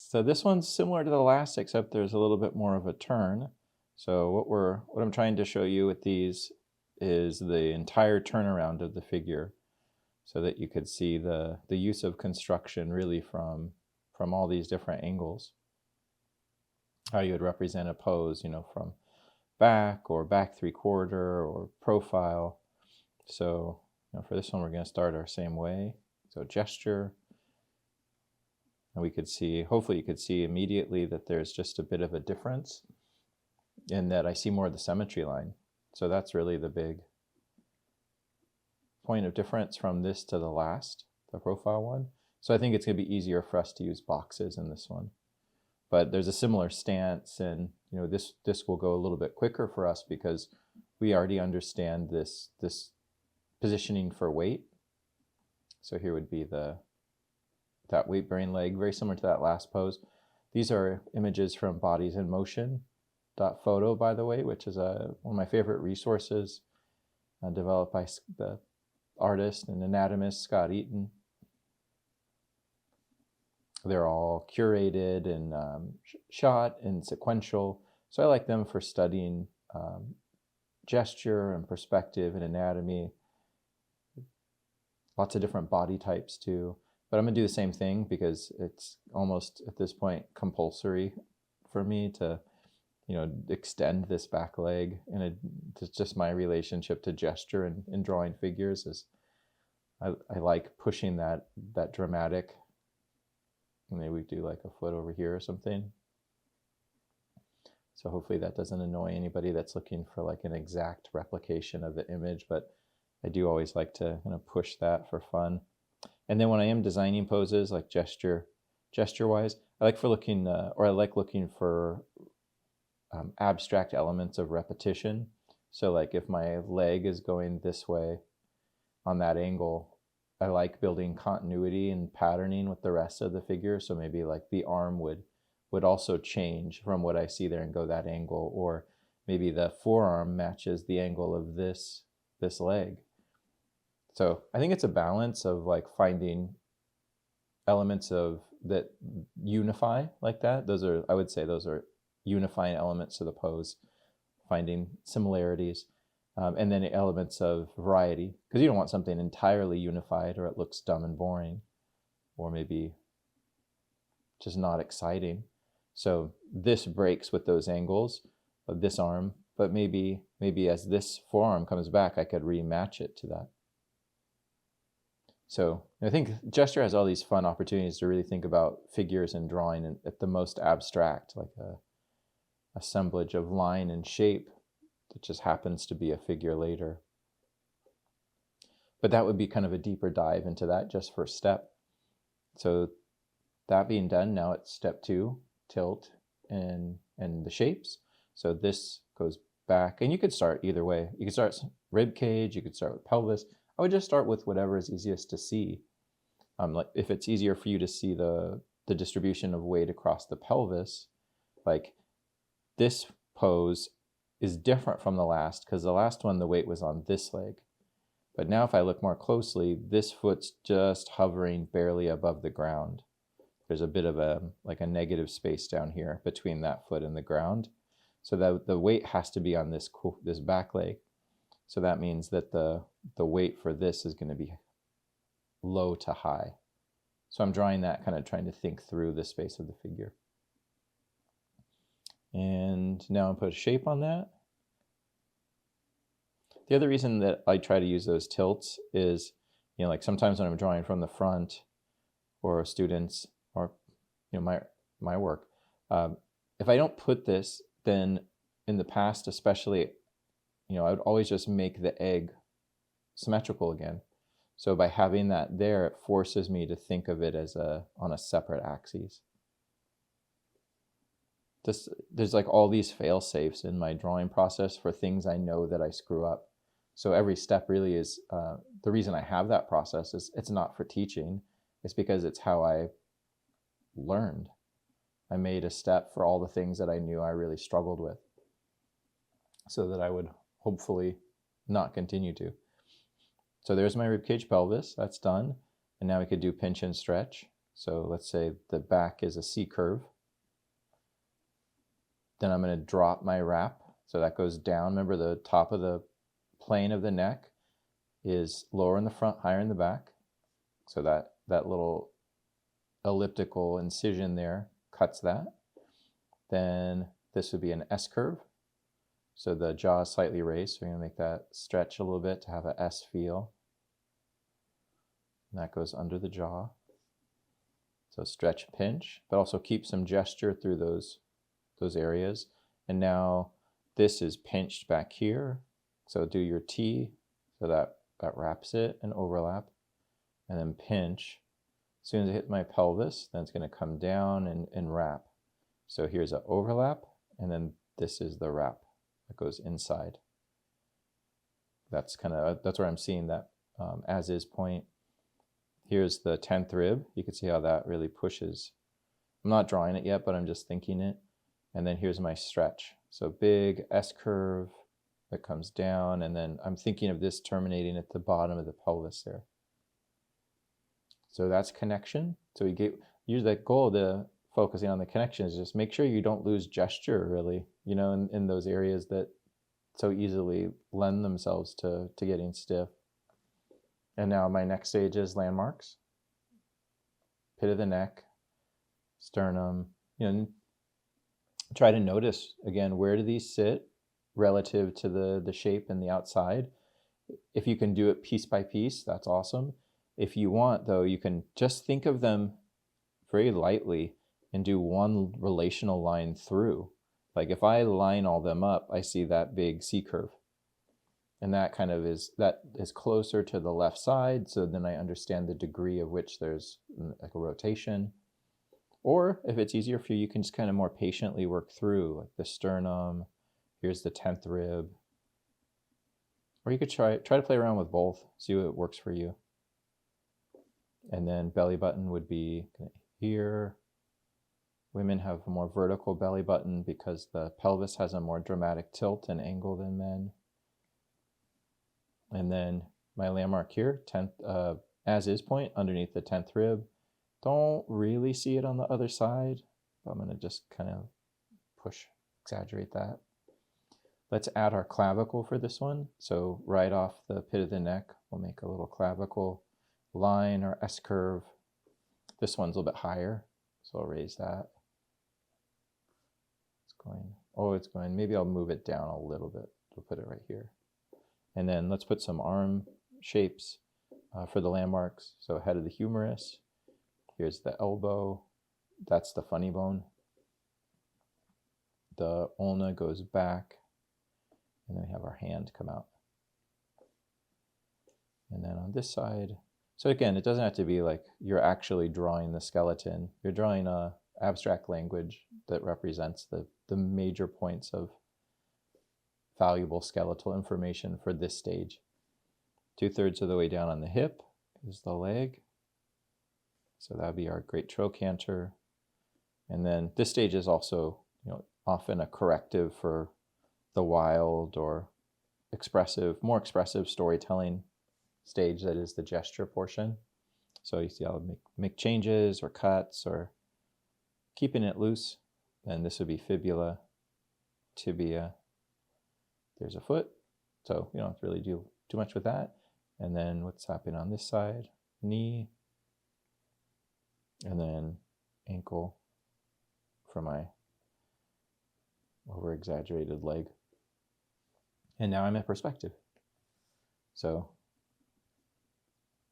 So this one's similar to the last, except there's a little bit more of a turn. So what I'm trying to show you with these is the entire turnaround of the figure, so that you could see the use of construction really from all these different angles. How you would represent a pose, from back or back 3/4 or profile. So for this one, we're going to start our same way. So gesture. And we could see, hopefully you could see immediately that there's just a bit of a difference in that I see more of the symmetry line. So that's really the big point of difference from this to the last, the profile one. So I think it's going to be easier for us to use boxes in this one. But there's a similar stance, and this will go a little bit quicker for us because we already understand this positioning for weight. So here would be that weight bearing leg, very similar to that last pose. These are images from Bodies in Motion .photo, by the way, which is one of my favorite resources, developed by the artist and anatomist Scott Eaton. They're all curated and shot in sequential. So I like them for studying gesture and perspective and anatomy. Lots of different body types too. But I'm going to do the same thing because it's almost at this point compulsory for me to extend this back leg. And it's just my relationship to gesture and in drawing figures is I like pushing that dramatic. Maybe we do like a foot over here or something. So hopefully that doesn't annoy anybody that's looking for like an exact replication of the image, but I do always like to push that for fun. And then when I am designing poses, like gesture-wise, I like looking for abstract elements of repetition. So like if my leg is going this way on that angle, I like building continuity and patterning with the rest of the figure. So maybe like the arm would also change from what I see there and go that angle, or maybe the forearm matches the angle of this leg. So I think it's a balance of like finding elements of that unify like that. I would say those are unifying elements to the pose, finding similarities, and then elements of variety, because you don't want something entirely unified or it looks dumb and boring, or maybe just not exciting. So this breaks with those angles of this arm, but maybe as this forearm comes back, I could rematch it to that. So I think gesture has all these fun opportunities to really think about figures and drawing at the most abstract, like a assemblage of line and shape that just happens to be a figure later. But that would be kind of a deeper dive into that just for step. So that being done, now it's step 2, tilt and the shapes. So this goes back, and you could start either way. You could start rib cage, you could start with pelvis. I would just start with whatever is easiest to see. Like if it's easier for you to see the distribution of weight across the pelvis, like this pose is different from the last because the last one, the weight was on this leg. But now if I look more closely, this foot's just hovering barely above the ground. There's a bit of a negative space down here between that foot and the ground. So that the weight has to be on this back leg. So that means that the weight for this is going to be low to high. So I'm drawing that, kind of trying to think through the space of the figure. And now I'll put a shape on that. The other reason that I try to use those tilts is, like sometimes when I'm drawing from the front or students or, my work, if I don't put this, then in the past especially, I would always just make the egg symmetrical again. So by having that there, it forces me to think of it as on a separate axis. There's like all these fail safes in my drawing process for things I know that I screw up. So every step really is, the reason I have that process is it's not for teaching. It's because it's how I learned. I made a step for all the things that I knew I really struggled with, so that I would hopefully not continue to. So there's my ribcage pelvis, that's done. And now we could do pinch and stretch. So let's say the back is a C curve. Then I'm going to drop my wrap. So that goes down. Remember, the top of the plane of the neck is lower in the front, higher in the back. So that little elliptical incision there cuts that. Then this would be an S curve. So the jaw is slightly raised. So we're going to make that stretch a little bit to have an S feel. And that goes under the jaw. So stretch, pinch, but also keep some gesture through those areas. And now this is pinched back here. So do your T, so that wraps it and overlap. And then pinch. As soon as I hit my pelvis, then it's going to come down and wrap. So here's an overlap, and then this is the wrap that goes inside. That's where I'm seeing that as is point. Here's the 10th rib. You can see how that really pushes. I'm not drawing it yet, but I'm just thinking it. And then here's my stretch. So big S curve that comes down, and then I'm thinking of this terminating at the bottom of the pelvis there. So that's connection. So usually the goal of the focusing on the connection is just make sure you don't lose gesture, really, you know, in those areas that so easily lend themselves to getting stiff. And now my next stage is landmarks. Pit of the neck, sternum, you know, try to notice again, where do these sit relative to the shape and the outside. If you can do it piece by piece, that's awesome. If you want, though, you can just think of them very lightly and do one relational line through. Like if I line all them up, I see that big C curve. And that is closer to the left side, so then I understand the degree of which there's like a rotation. Or if it's easier for you, you can just kind of more patiently work through, like the sternum, here's the 10th rib. Or you could try to play around with both, see what works for you. And then belly button would be here. Women have a more vertical belly button because the pelvis has a more dramatic tilt and angle than men. And then my landmark here, 10th, as is point underneath the 10th rib. Don't really see it on the other side, but I'm going to just kind of exaggerate that. Let's add our clavicle for this one. So right off the pit of the neck, we'll make a little clavicle line or S curve. This one's a little bit higher, so I'll raise that. It's going, maybe I'll move it down a little bit. We'll put it right here. And then let's put some arm shapes for the landmarks. So head of the humerus, here's the elbow, that's the funny bone. The ulna goes back, and then we have our hand come out. And then on this side, so again, it doesn't have to be like you're actually drawing the skeleton. You're drawing a abstract language that represents the major points of valuable skeletal information for this stage. 2/3 of the way down on the hip is the leg. So that would be our great trochanter. And then this stage is also, you know, often a corrective for the wild or more expressive storytelling stage that is the gesture portion. So you see I'll make changes or cuts or keeping it loose. And this would be fibula, tibia. There's a foot. So you don't have to really do too much with that. And then what's happening on this side? Knee. And then ankle for my over-exaggerated leg. And now I'm at perspective. So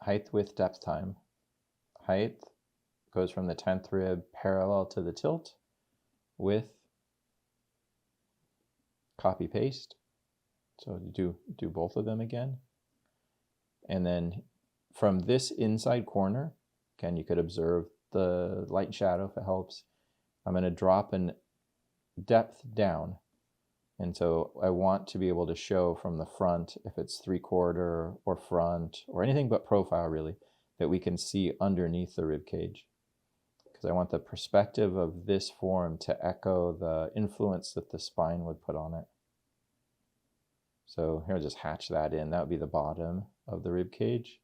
height, width, depth, time. Height goes from the 10th rib parallel to the tilt. Width, copy paste. So you do both of them again. And then from this inside corner, again, you could observe the light and shadow if it helps. I'm going to drop an depth down. And so I want to be able to show from the front, if it's 3/4 or front or anything but profile really, that we can see underneath the rib cage. Because I want the perspective of this form to echo the influence that the spine would put on it. So here I'll just hatch that in. That would be the bottom of the rib cage,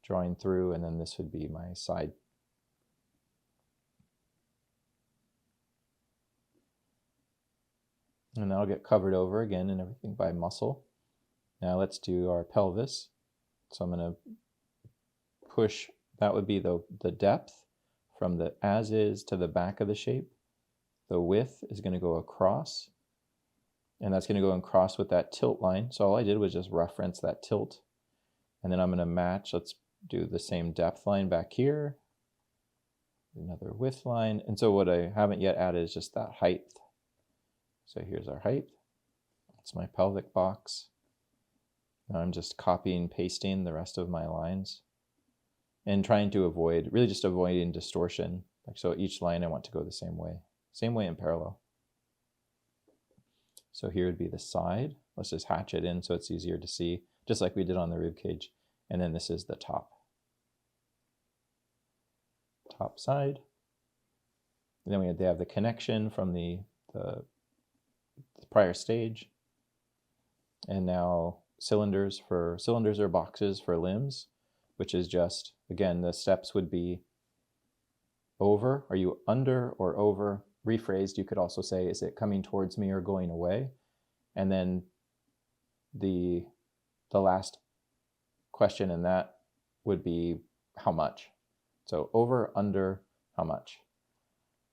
drawing through, and then this would be my side And that'll get covered over again and everything by muscle. Now let's do our pelvis. So I'm going to push, that would be the depth from the as is to the back of the shape. The width is going to go across, and that's going to go across with that tilt line. So all I did was just reference that tilt. And then I'm going to match, let's do the same depth line back here, another width line. And so what I haven't yet added is just that height. So here's our height. That's my pelvic box. Now I'm just copying, pasting the rest of my lines and trying to avoid, really just avoiding distortion. Like, so each line I want to go the same way in parallel. So here would be the side. Let's just hatch it in so it's easier to see, just like we did on the rib cage. And then this is the top side. And then they have the connection from the prior stage. And now cylinders or boxes for limbs, which is just, again, the steps would be over. Are you under or over? Rephrased, you could also say, is it coming towards me or going away? And then the last question in that would be how much. So over, under, how much?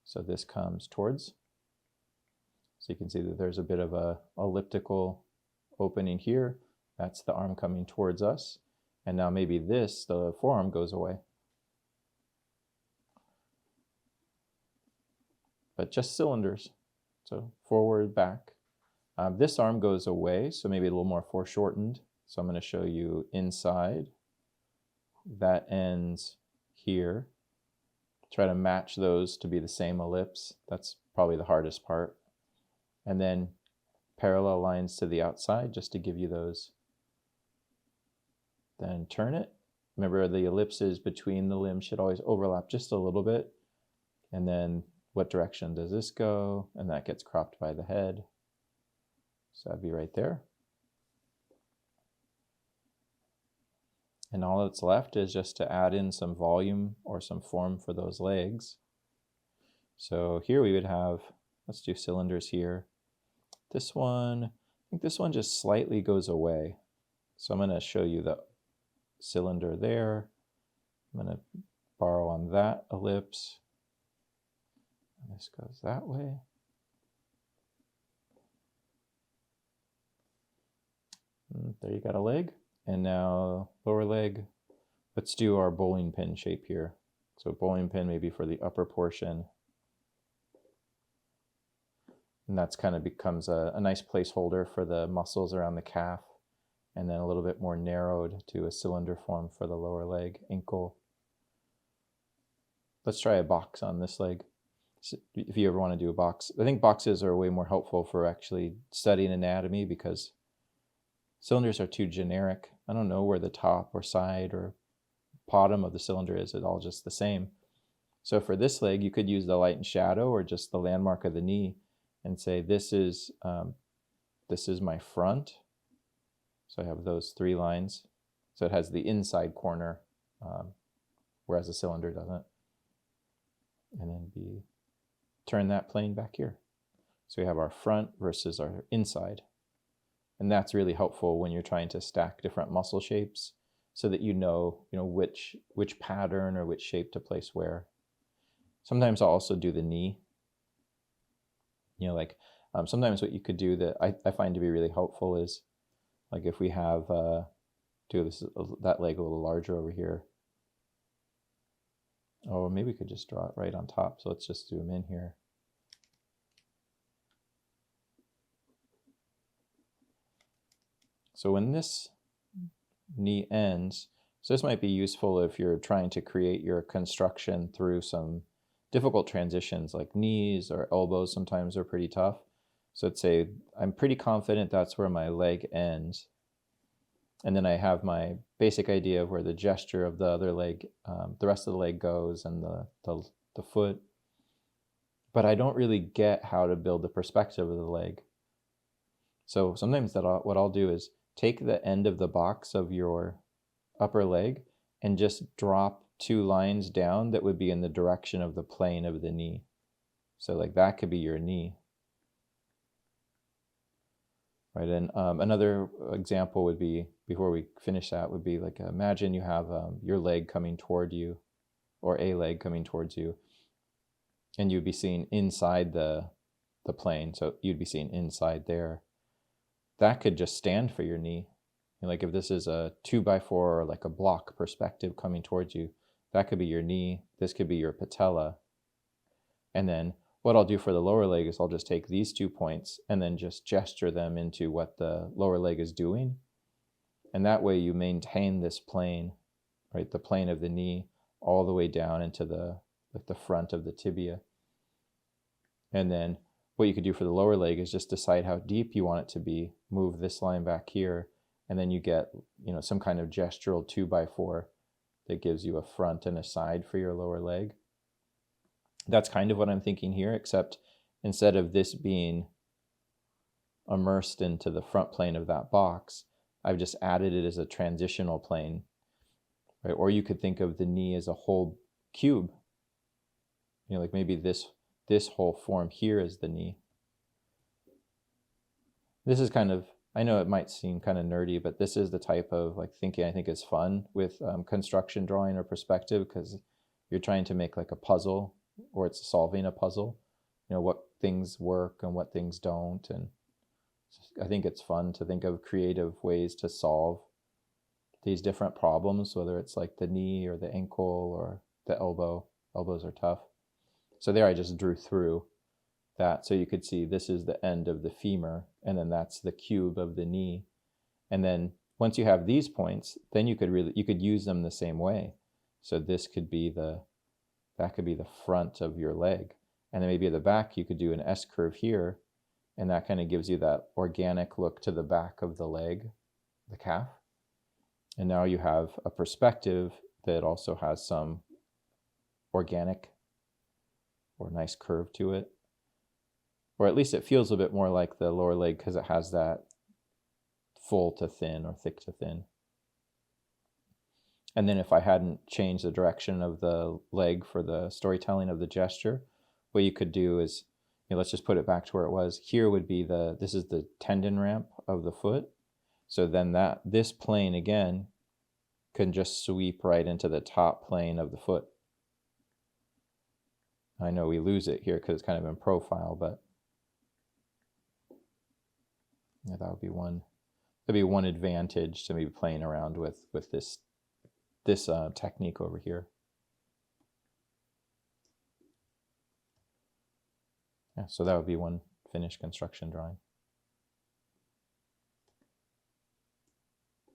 So this comes towards. So you can see that there's a bit of a elliptical opening here. That's the arm coming towards us. And now maybe the forearm goes away. But just cylinders. So forward, back. This arm goes away, so maybe a little more foreshortened. So I'm going to show you inside. That ends here. Try to match those to be the same ellipse. That's probably the hardest part. And then parallel lines to the outside just to give you those. Then turn it. Remember, the ellipses between the limbs should always overlap just a little bit. And then what direction does this go? And that gets cropped by the head. So that'd be right there. And all that's left is just to add in some volume or some form for those legs. So here we would have, let's do cylinders here. This one, I think this one just slightly goes away. So I'm going to show you the cylinder there. I'm going to borrow on that ellipse. And this goes that way. And there you got a leg. And now lower leg. Let's do our bowling pin shape here. So bowling pin maybe for the upper portion. And that's kind of becomes a nice placeholder for the muscles around the calf. And then a little bit more narrowed to a cylinder form for the lower leg, ankle. Let's try a box on this leg. If you ever want to do a box. I think boxes are way more helpful for actually studying anatomy because cylinders are too generic. I don't know where the top or side or bottom of the cylinder is. It's all just the same. So for this leg, you could use the light and shadow or just the landmark of the knee and say, this is my front. So I have those three lines. So it has the inside corner, whereas the cylinder doesn't. And then turn that plane back here. So we have our front versus our inside. And that's really helpful when you're trying to stack different muscle shapes so that you know which pattern or which shape to place where. Sometimes I'll also do the knee. Sometimes what you could do that I find to be really helpful is, like if we have, that leg a little larger over here. Oh, maybe we could just draw it right on top. So let's just zoom in here. So when this knee ends, so this might be useful if you're trying to create your construction through some difficult transitions like knees or elbows sometimes are pretty tough. So let's say I'm pretty confident that's where my leg ends. And then I have my basic idea of where the gesture of the other leg, the rest of the leg goes and the foot. But I don't really get how to build the perspective of the leg. So sometimes what I'll do is take the end of the box of your upper leg and just drop two lines down that would be in the direction of the plane of the knee. So like that could be your knee. right? And another example would be, before we finish that, would be like, imagine you have your leg coming toward you, or a leg coming towards you, and you'd be seeing inside the plane. So you'd be seeing inside there. That could just stand for your knee. Like if this is a 2x4 or like a block perspective coming towards you, that could be your knee. This could be your patella. And then what I'll do for the lower leg is I'll just take these 2 points and then just gesture them into what the lower leg is doing. And that way you maintain this plane, right? The plane of the knee all the way down into the front of the tibia. And then what you could do for the lower leg is just decide how deep you want it to be, move this line back here, and then you get, some kind of gestural 2x4 that gives you a front and a side for your lower leg. That's kind of what I'm thinking here, except instead of this being immersed into the front plane of that box, I've just added it as a transitional plane, right? Or you could think of the knee as a whole cube. Like maybe this whole form here is the knee. This is kind of, I know it might seem kind of nerdy, but this is the type of like thinking I think is fun with construction drawing or perspective, because you're trying to make like a puzzle, or it's solving a puzzle, what things work and what things don't. And I think it's fun to think of creative ways to solve these different problems, whether it's like the knee or the ankle or the elbow. Elbows are tough. So there I just drew through that. So you could see this is the end of the femur, and then that's the cube of the knee. And then once you have these points, then you could use them the same way. So this could be that could be the front of your leg. And then maybe at the back, you could do an S curve here, and that kind of gives you that organic look to the back of the leg, the calf. And now you have a perspective that also has some organic or nice curve to it. Or at least it feels a bit more like the lower leg because it has that full to thin or thick to thin. And then if I hadn't changed the direction of the leg for the storytelling of the gesture, what you could do is, let's just put it back to where it was. Here would be this is the tendon ramp of the foot. So then this plane again can just sweep right into the top plane of the foot. I know we lose it here because it's kind of in profile, but yeah, that would be one. That'd be one advantage to maybe playing around with this technique over here. Yeah, so that would be one finished construction drawing.